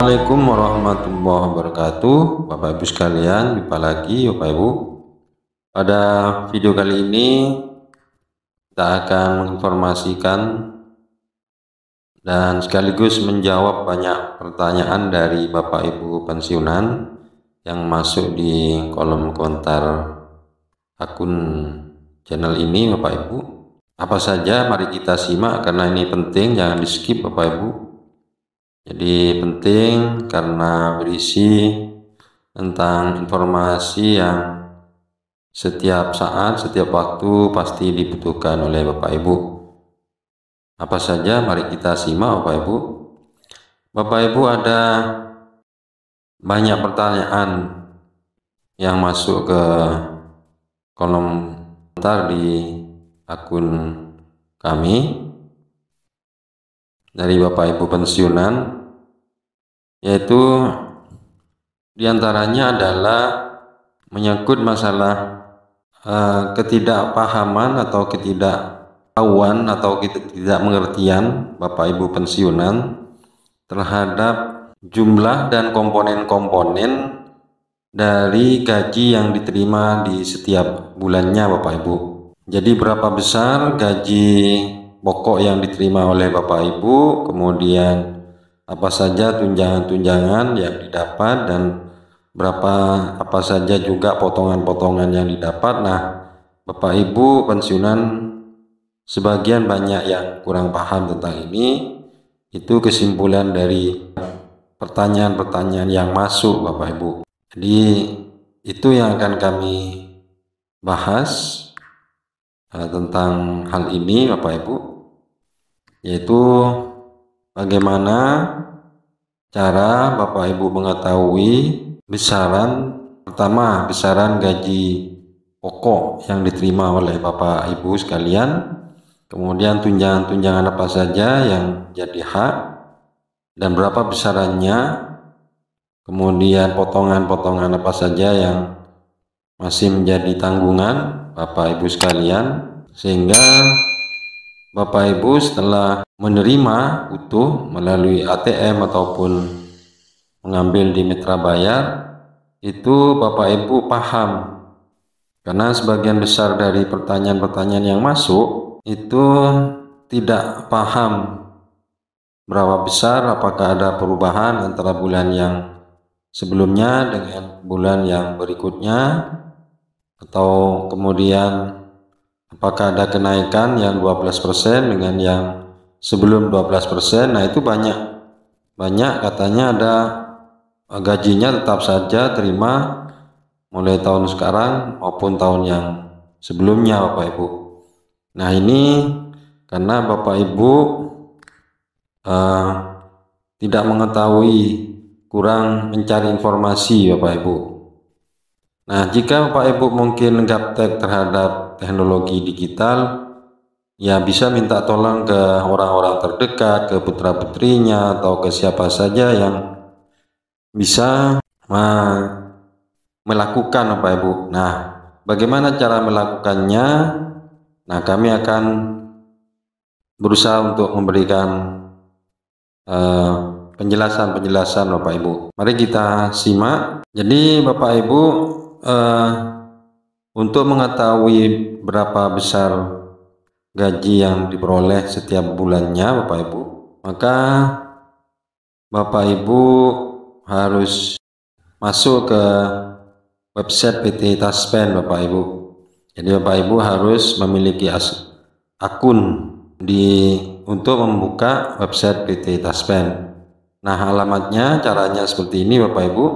Assalamualaikum warahmatullahi wabarakatuh, Bapak Ibu sekalian. Jumpa lagi Bapak Ibu. Pada video kali ini kita akan menginformasikan dan sekaligus menjawab banyak pertanyaan dari Bapak Ibu pensiunan yang masuk di kolom komentar akun channel ini Bapak Ibu. Apa saja mari kita simak karena ini penting, jangan di skip Bapak Ibu. Jadi penting karena berisi tentang informasi yang setiap saat, setiap waktu pasti dibutuhkan oleh Bapak Ibu. Apa saja mari kita simak Bapak Ibu. Bapak Ibu, ada banyak pertanyaan yang masuk ke kolom komentar di akun kami dari Bapak Ibu pensiunan, yaitu diantaranya adalah menyangkut masalah ketidakpahaman atau ketidaktahuan atau ketidakmengertian Bapak Ibu pensiunan terhadap jumlah dan komponen-komponen dari gaji yang diterima di setiap bulannya Bapak Ibu. Jadi berapa besar gaji pokok yang diterima oleh Bapak Ibu, kemudian apa saja tunjangan-tunjangan yang didapat, dan apa saja juga potongan-potongan yang didapat. Nah, Bapak Ibu pensiunan sebagian banyak yang kurang paham tentang ini. Itu kesimpulan dari pertanyaan-pertanyaan yang masuk Bapak Ibu. Jadi itu yang akan kami bahas tentang hal ini Bapak Ibu, yaitu bagaimana cara Bapak Ibu mengetahui besaran gaji pokok yang diterima oleh Bapak Ibu sekalian, kemudian tunjangan-tunjangan apa saja yang jadi hak dan berapa besarannya, kemudian potongan-potongan apa saja yang masih menjadi tanggungan Bapak Ibu sekalian, sehingga Bapak Ibu setelah menerima utuh melalui ATM ataupun mengambil di mitra bayar, itu Bapak Ibu paham. Karena sebagian besar dari pertanyaan-pertanyaan yang masuk itu tidak paham berapa besar, apakah ada perubahan antara bulan yang sebelumnya dengan bulan yang berikutnya, atau kemudian apakah ada kenaikan yang 12% dengan yang sebelum 12%. Nah, itu banyak katanya ada gajinya tetap saja terima mulai tahun sekarang maupun tahun yang sebelumnya Bapak Ibu. Nah, ini karena Bapak Ibu tidak mengetahui, kurang mencari informasi Bapak Ibu. Nah, jika Bapak Ibu mungkin gaptek terhadap teknologi digital, ya bisa minta tolong ke orang-orang terdekat, ke putra-putrinya atau ke siapa saja yang bisa melakukan Bapak Ibu. Nah, bagaimana cara melakukannya? Nah, kami akan berusaha untuk memberikan penjelasan Bapak Ibu. Mari kita simak. Jadi Bapak Ibu, untuk mengetahui berapa besar gaji yang diperoleh setiap bulannya Bapak Ibu, maka Bapak Ibu harus masuk ke website PT Taspen Bapak Ibu. Jadi Bapak Ibu harus memiliki akun untuk membuka website PT Taspen. Nah, alamatnya caranya seperti ini Bapak Ibu.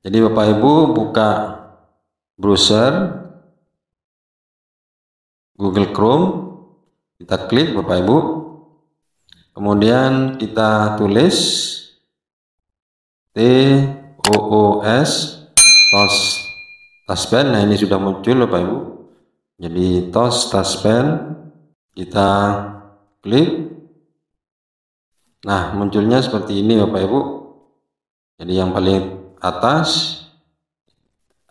Jadi Bapak Ibu buka browser Google Chrome, kita klik Bapak Ibu, kemudian kita tulis TOS Taspen. Nah, ini sudah muncul Bapak Ibu. Jadi TOS Taspen, kita klik. Nah, munculnya seperti ini Bapak Ibu. Jadi yang paling atas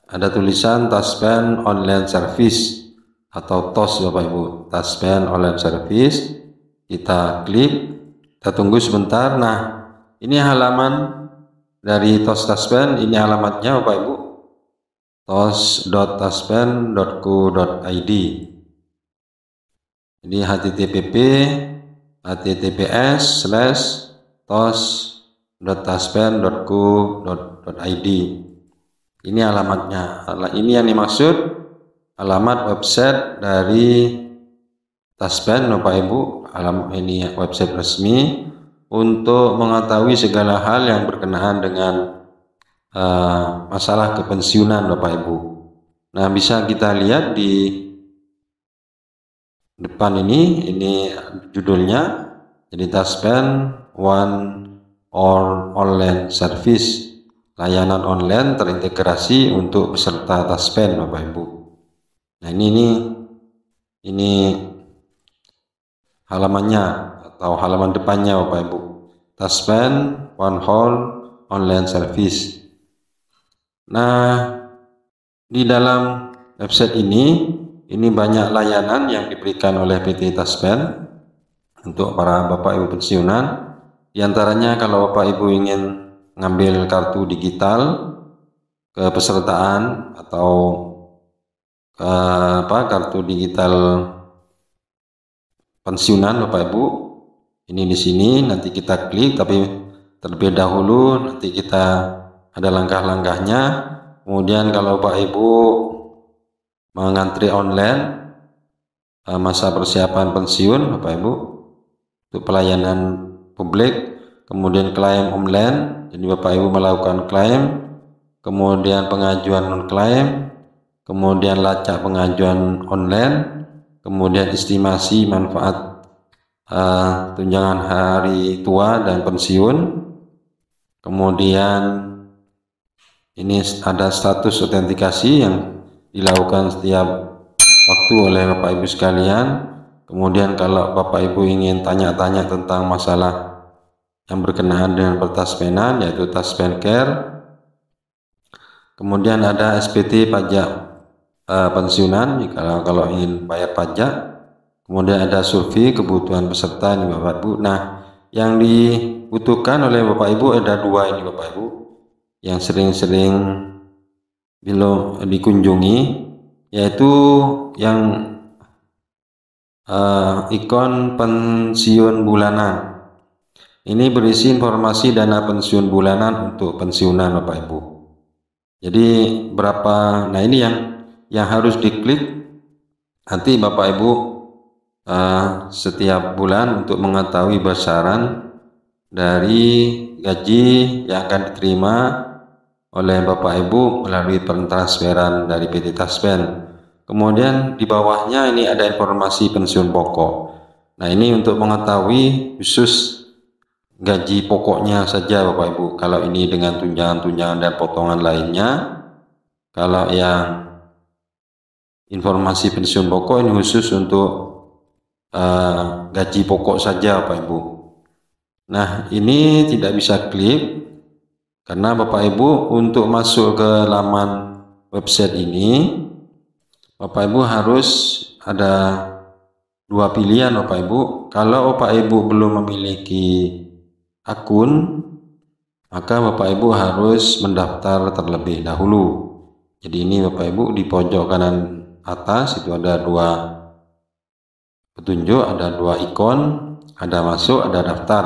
ada tulisan Taspen Online Service atau TOS Bapak Ibu, Taspen Online Service. Kita klik. Kita tunggu sebentar. Nah, ini halaman dari TOS Taspen. Ini alamatnya Bapak Ibu, tos.taspen.co.id. Jadi https://tos.taspen.co.id. Ini alamatnya. Ini yang dimaksud alamat website dari Taspen Bapak Ibu. Ini website resmi untuk mengetahui segala hal yang berkenaan dengan masalah kepensiunan Bapak Ibu. Nah, bisa kita lihat di depan ini judulnya. Jadi Taspen One Online Service, layanan online terintegrasi untuk peserta Taspen Bapak Ibu. Nah, ini halamannya atau halaman depannya Bapak Ibu. Taspen One Online Service. Nah, di dalam website ini banyak layanan yang diberikan oleh PT Taspen untuk para Bapak Ibu pensiunan. Di antaranya kalau Bapak Ibu ingin ngambil kartu digital kepesertaan atau kartu digital pensiunan Bapak Ibu, ini di sini nanti kita klik, tapi terlebih dahulu nanti kita ada langkah-langkahnya. Kemudian kalau Bapak Ibu mengantri online masa persiapan pensiun Bapak Ibu untuk pelayanan publik, kemudian klaim online, jadi Bapak Ibu melakukan klaim, kemudian pengajuan non klaim, kemudian lacak pengajuan online, kemudian estimasi manfaat tunjangan hari tua dan pensiun, kemudian ini ada status autentikasi yang dilakukan setiap waktu oleh Bapak Ibu sekalian. Kemudian kalau Bapak Ibu ingin tanya-tanya tentang masalah yang berkenaan dengan pertaspenan, yaitu Taspen Care. Kemudian ada SPT pajak pensiunan kalau ingin bayar pajak. Kemudian ada survei kebutuhan peserta ini Bapak Ibu. Nah, yang dibutuhkan oleh Bapak Ibu ada dua ini Bapak Ibu, yang sering-sering dikunjungi, yaitu yang ikon pensiun bulanan. Ini berisi informasi dana pensiun bulanan untuk pensiunan Bapak Ibu. Jadi berapa? Nah, ini yang harus diklik. Nanti Bapak Ibu setiap bulan untuk mengetahui besaran dari gaji yang akan diterima oleh Bapak Ibu melalui pentransferan dari PT Taspen. Kemudian di bawahnya ini ada informasi pensiun pokok. Nah, ini untuk mengetahui khusus gaji pokoknya saja Bapak Ibu. Kalau ini dengan tunjangan-tunjangan dan potongan lainnya. Kalau yang informasi pensiun pokok ini khusus untuk gaji pokok saja Bapak Ibu. Nah, ini tidak bisa klik karena Bapak Ibu untuk masuk ke laman website ini Bapak Ibu harus ada dua pilihan Bapak Ibu. Kalau Bapak Ibu belum memiliki akun, maka Bapak Ibu harus mendaftar terlebih dahulu. Jadi ini Bapak Ibu di pojok kanan atas itu ada dua petunjuk, ada dua ikon, ada masuk, ada daftar.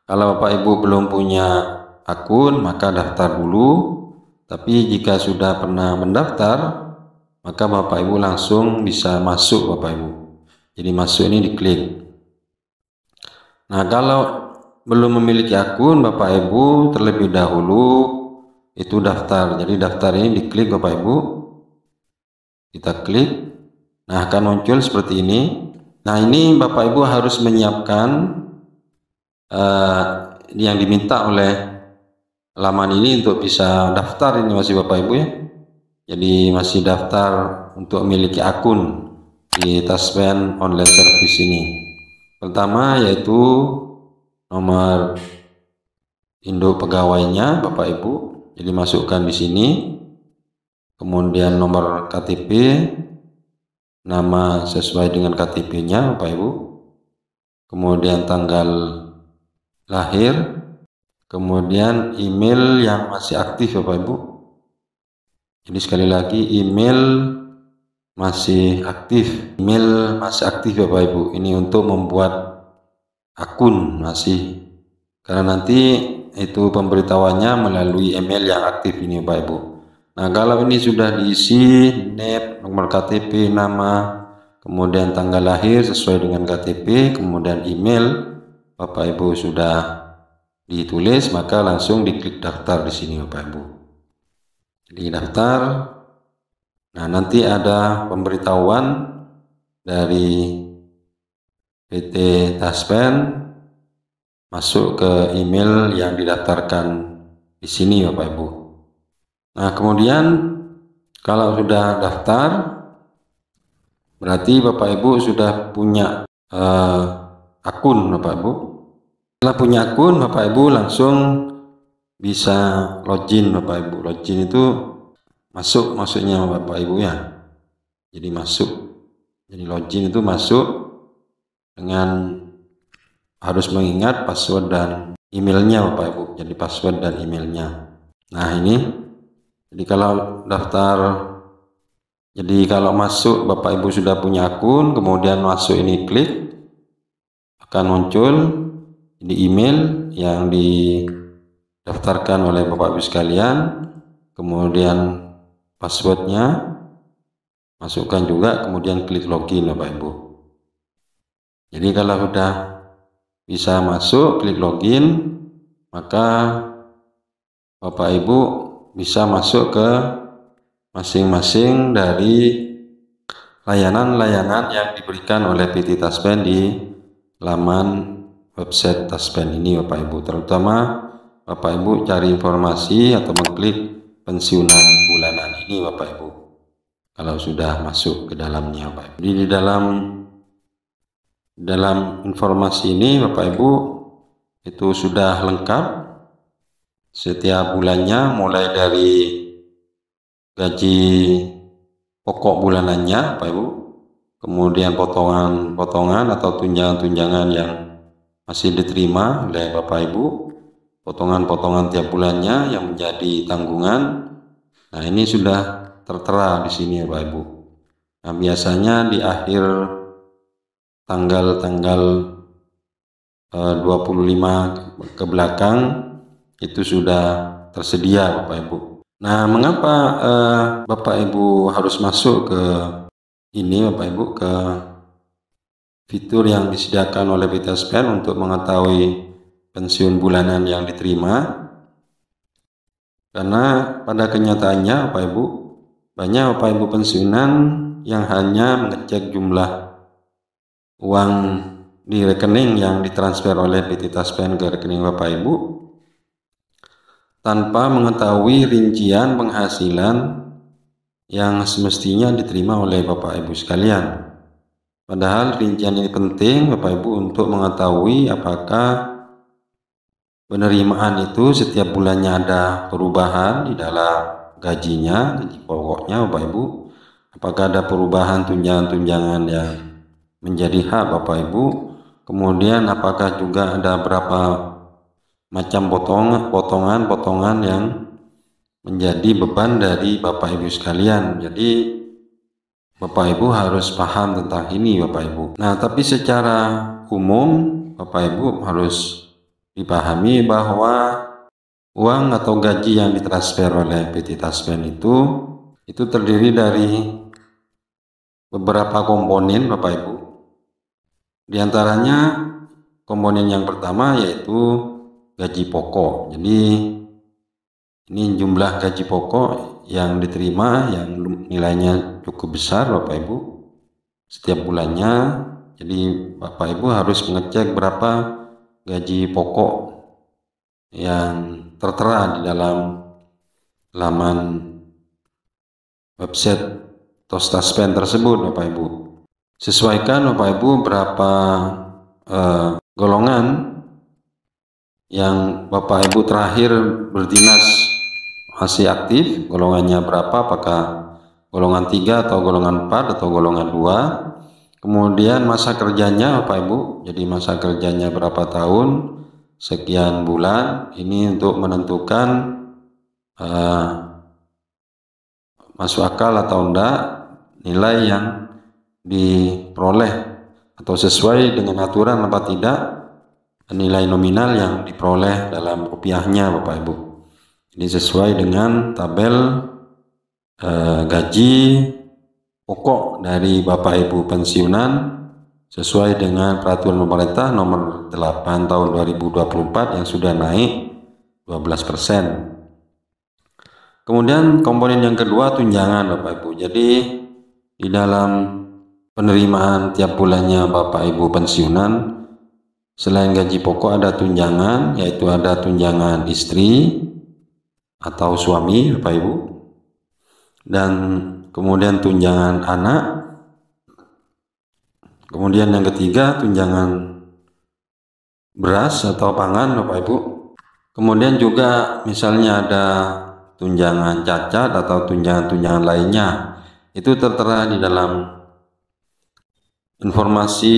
Kalau Bapak Ibu belum punya akun, maka daftar dulu. Tapi jika sudah pernah mendaftar, maka Bapak Ibu langsung bisa masuk Bapak Ibu. Jadi masuk ini diklik. Nah, kalau belum memiliki akun Bapak Ibu terlebih dahulu itu daftar. Jadi daftar ini diklik Bapak Ibu. Kita klik. Nah, akan muncul seperti ini. Nah, ini Bapak Ibu harus menyiapkan yang diminta oleh laman ini untuk bisa daftar ini masih Bapak Ibu ya. Jadi masih daftar untuk memiliki akun di Taspen Online Service ini. Pertama yaitu nomor induk pegawainya Bapak Ibu. Jadi masukkan di sini. Kemudian nomor KTP, nama sesuai dengan KTP-nya Bapak Ibu. kemudian tanggal lahir, kemudian email yang masih aktif Bapak Ibu. Jadi sekali lagi email masih aktif, Bapak Ibu. Ini untuk membuat akun masih, karena nanti itu pemberitahuannya melalui email yang aktif ini Bapak Ibu. Nah, kalau ini sudah diisi NIP, nomor KTP, nama, kemudian tanggal lahir sesuai dengan KTP, kemudian email Bapak Ibu sudah ditulis, maka langsung diklik daftar di sini Bapak Ibu. Jadi daftar. Nah, nanti ada pemberitahuan dari PT Taspen masuk ke email yang didaftarkan di sini Bapak Ibu. Nah, kemudian kalau sudah daftar, berarti Bapak Ibu sudah punya akun Bapak Ibu. Setelah punya akun, Bapak Ibu langsung bisa login Bapak Ibu. Login itu masuk, maksudnya Bapak Ibu ya. Jadi masuk. Jadi login itu masuk dengan harus mengingat password dan emailnya Bapak Ibu. Jadi password dan emailnya. Nah, ini jadi kalau daftar, jadi kalau masuk Bapak Ibu sudah punya akun, kemudian masuk ini klik, akan muncul di email yang didaftarkan oleh Bapak Ibu sekalian, kemudian passwordnya masukkan juga, kemudian klik login Bapak Ibu. Jadi kalau sudah bisa masuk, klik login, maka Bapak Ibu bisa masuk ke masing-masing dari layanan-layanan yang diberikan oleh PT Taspen di laman website Taspen ini Bapak Ibu. Terutama Bapak Ibu cari informasi atau mengklik pensiunan bulanan ini Bapak Ibu, kalau sudah masuk ke dalamnya Bapak Ibu. Jadi di dalam informasi ini Bapak Ibu itu sudah lengkap setiap bulannya, mulai dari gaji pokok bulanannya Bapak Ibu, kemudian potongan-potongan atau tunjangan-tunjangan yang masih diterima oleh Bapak Ibu, potongan-potongan tiap bulannya yang menjadi tanggungan. Nah, ini sudah tertera di sini Bapak Ibu. Nah, biasanya di akhir tanggal 25 ke belakang itu sudah tersedia Bapak Ibu. Nah, mengapa Bapak Ibu harus masuk ke ini Bapak Ibu, ke fitur yang disediakan oleh PT Taspen untuk mengetahui pensiun bulanan yang diterima? Karena pada kenyataannya Bapak Ibu, banyak Bapak Ibu pensiunan yang hanya mengecek jumlah uang di rekening yang ditransfer oleh PT Taspen ke rekening Bapak Ibu tanpa mengetahui rincian penghasilan yang semestinya diterima oleh Bapak Ibu sekalian. Padahal rincian ini penting Bapak Ibu untuk mengetahui apakah penerimaan itu setiap bulannya ada perubahan di dalam gajinya, gaji pokoknya Bapak Ibu, apakah ada perubahan tunjangan-tunjangan yang menjadi hak Bapak Ibu, kemudian apakah juga ada berapa macam potongan-potongan yang menjadi beban dari Bapak Ibu sekalian. Jadi Bapak Ibu harus paham tentang ini Bapak Ibu. Nah, tapi secara umum Bapak Ibu harus dipahami bahwa uang atau gaji yang ditransfer oleh PT Taspen itu terdiri dari beberapa komponen Bapak Ibu. Di antaranya komponen yang pertama yaitu gaji pokok. Jadi ini jumlah gaji pokok yang diterima yang nilainya cukup besar Bapak Ibu setiap bulannya. Jadi Bapak Ibu harus mengecek berapa gaji pokok yang tertera di dalam laman website Taspen tersebut Bapak Ibu. Sesuaikan Bapak Ibu berapa golongan yang Bapak Ibu terakhir berdinas masih aktif, golongannya berapa, apakah golongan 3 atau golongan 4 atau golongan 2. Kemudian masa kerjanya Bapak Ibu, jadi masa kerjanya berapa tahun, sekian bulan, ini untuk menentukan masuk akal atau enggak nilai yang diperoleh atau sesuai dengan aturan apa tidak nilai nominal yang diperoleh dalam rupiahnya Bapak Ibu. Ini sesuai dengan tabel gaji pokok dari Bapak Ibu pensiunan sesuai dengan peraturan pemerintah nomor 8 tahun 2024 yang sudah naik 12%. Kemudian komponen yang kedua tunjangan Bapak Ibu. Jadi di dalam penerimaan tiap bulannya Bapak Ibu pensiunan, selain gaji pokok ada tunjangan, yaitu ada tunjangan istri atau suami Bapak Ibu, dan kemudian tunjangan anak. Kemudian yang ketiga tunjangan beras atau pangan Bapak Ibu. Kemudian juga misalnya ada tunjangan cacat atau tunjangan-tunjangan lainnya, itu tertera di dalam informasi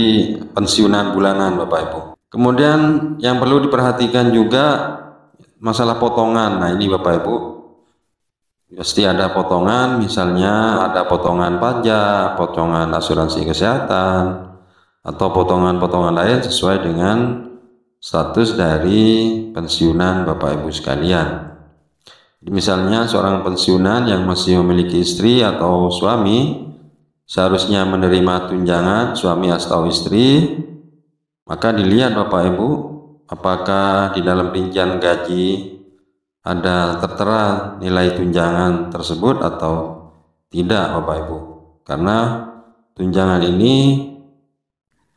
pensiunan bulanan Bapak Ibu. Kemudian yang perlu diperhatikan juga masalah potongan. Nah ini Bapak Ibu, pasti ada potongan, misalnya ada potongan pajak, potongan asuransi kesehatan, atau potongan-potongan lain sesuai dengan status dari pensiunan Bapak Ibu sekalian. Misalnya seorang pensiunan yang masih memiliki istri atau suami seharusnya menerima tunjangan suami atau istri, maka dilihat Bapak Ibu apakah di dalam rincian gaji ada tertera nilai tunjangan tersebut atau tidak Bapak Ibu. Karena tunjangan ini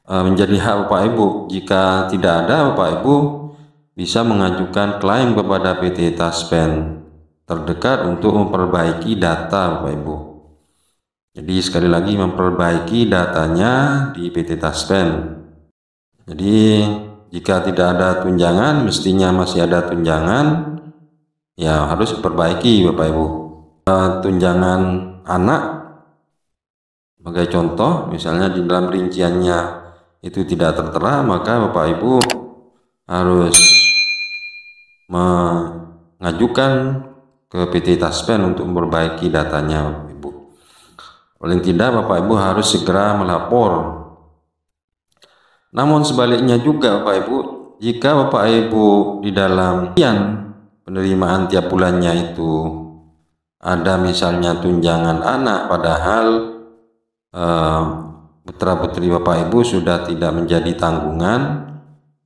menjadi hak Bapak Ibu. Jika tidak ada, Bapak Ibu bisa mengajukan klaim kepada PT Taspen terdekat untuk memperbaiki data Bapak Ibu. Jadi sekali lagi memperbaiki datanya di PT Taspen. Jadi jika tidak ada tunjangan, mestinya masih ada tunjangan, ya harus diperbaiki Bapak Ibu. Tunjangan anak sebagai contoh, misalnya di dalam rinciannya itu tidak tertera, maka Bapak Ibu harus mengajukan ke PT Taspen untuk memperbaiki datanya Bapak Ibu. Paling tidak Bapak Ibu harus segera melapor. Namun sebaliknya juga Bapak Ibu, jika Bapak Ibu di dalam penerimaan tiap bulannya itu ada misalnya tunjangan anak, padahal putra-putri Bapak Ibu sudah tidak menjadi tanggungan,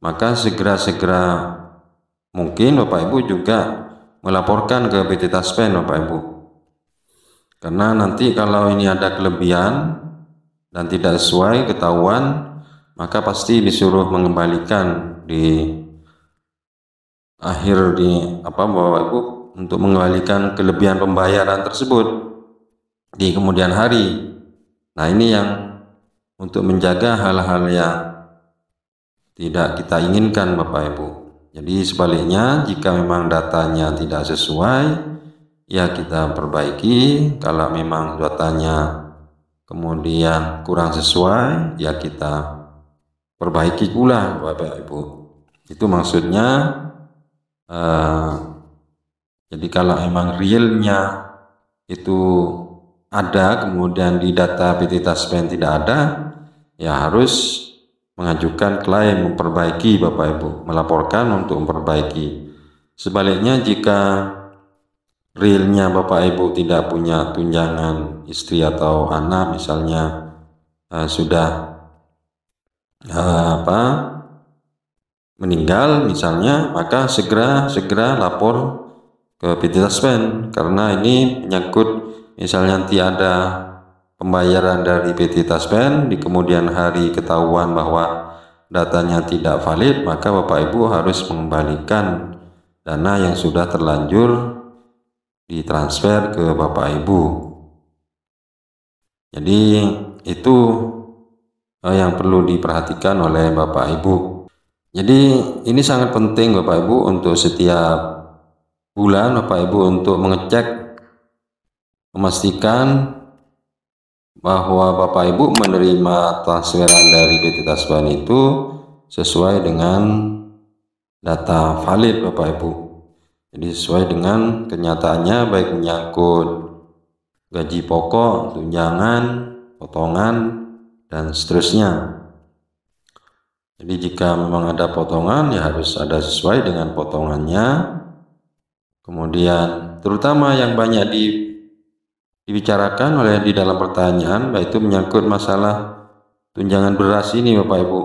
maka segera-segera mungkin Bapak Ibu juga melaporkan ke PT Taspen Bapak Ibu. Karena nanti kalau ini ada kelebihan dan tidak sesuai ketahuan, maka pasti disuruh mengembalikan di akhir Bapak Ibu untuk mengembalikan kelebihan pembayaran tersebut di kemudian hari. Nah ini yang untuk menjaga hal-hal yang tidak kita inginkan Bapak Ibu. Jadi sebaliknya, jika memang datanya tidak sesuai, ya kita perbaiki. Kalau memang datanya kemudian kurang sesuai, ya kita perbaiki pula Bapak Ibu. Itu maksudnya jadi kalau emang realnya itu ada, kemudian di data PT Taspen tidak ada, ya harus mengajukan klaim memperbaiki Bapak Ibu, melaporkan untuk memperbaiki. Sebaliknya jika realnya Bapak Ibu tidak punya tunjangan istri atau anak, misalnya sudah meninggal misalnya, maka segera lapor ke PT Taspen, karena ini menyangkut misalnya nanti ada pembayaran dari PT Taspen, di kemudian hari ketahuan bahwa datanya tidak valid, maka Bapak Ibu harus mengembalikan dana yang sudah terlanjur ditransfer ke Bapak Ibu. Jadi itu yang perlu diperhatikan oleh Bapak Ibu. Jadi ini sangat penting Bapak Ibu untuk setiap bulan Bapak Ibu untuk mengecek, memastikan bahwa Bapak Ibu menerima transferan dari PT Taspen itu sesuai dengan data valid Bapak Ibu. Jadi sesuai dengan kenyataannya, baik menyangkut gaji pokok, tunjangan, potongan, dan seterusnya. Jadi jika memang ada potongan, ya harus ada sesuai dengan potongannya. Kemudian terutama yang banyak dibicarakan oleh di dalam pertanyaan, yaitu menyangkut masalah tunjangan beras ini Bapak Ibu.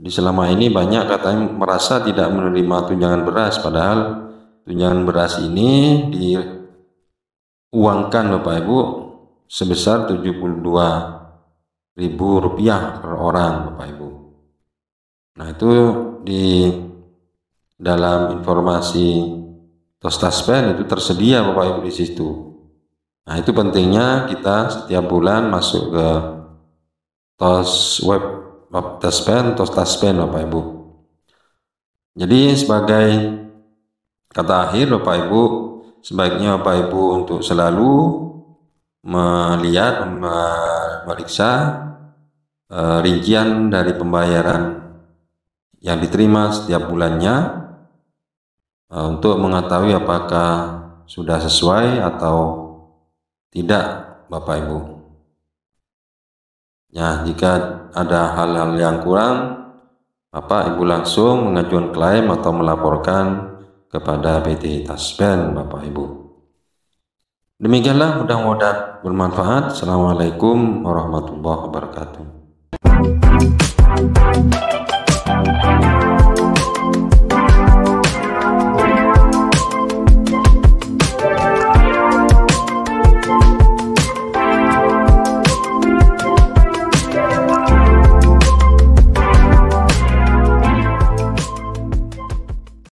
Jadi selama ini banyak katanya merasa tidak menerima tunjangan beras, padahal tunjangan beras ini diuangkan Bapak Ibu sebesar Rp72.000 per orang Bapak Ibu. Nah, itu di dalam informasi TOS Taspen itu tersedia Bapak Ibu di situ. Nah, itu pentingnya kita setiap bulan masuk ke TOS web Taspen, TOS Taspen Bapak Ibu. Jadi sebagai kata akhir Bapak Ibu, sebaiknya Bapak Ibu untuk selalu melihat, memeriksa rincian dari pembayaran yang diterima setiap bulannya untuk mengetahui apakah sudah sesuai atau tidak Bapak Ibu. Ya, jika ada hal-hal yang kurang, Bapak Ibu langsung mengajukan klaim atau melaporkan kepada PT Taspen Bapak Ibu. Demikianlah, mudah-mudahan bermanfaat. Assalamualaikum warahmatullahi wabarakatuh.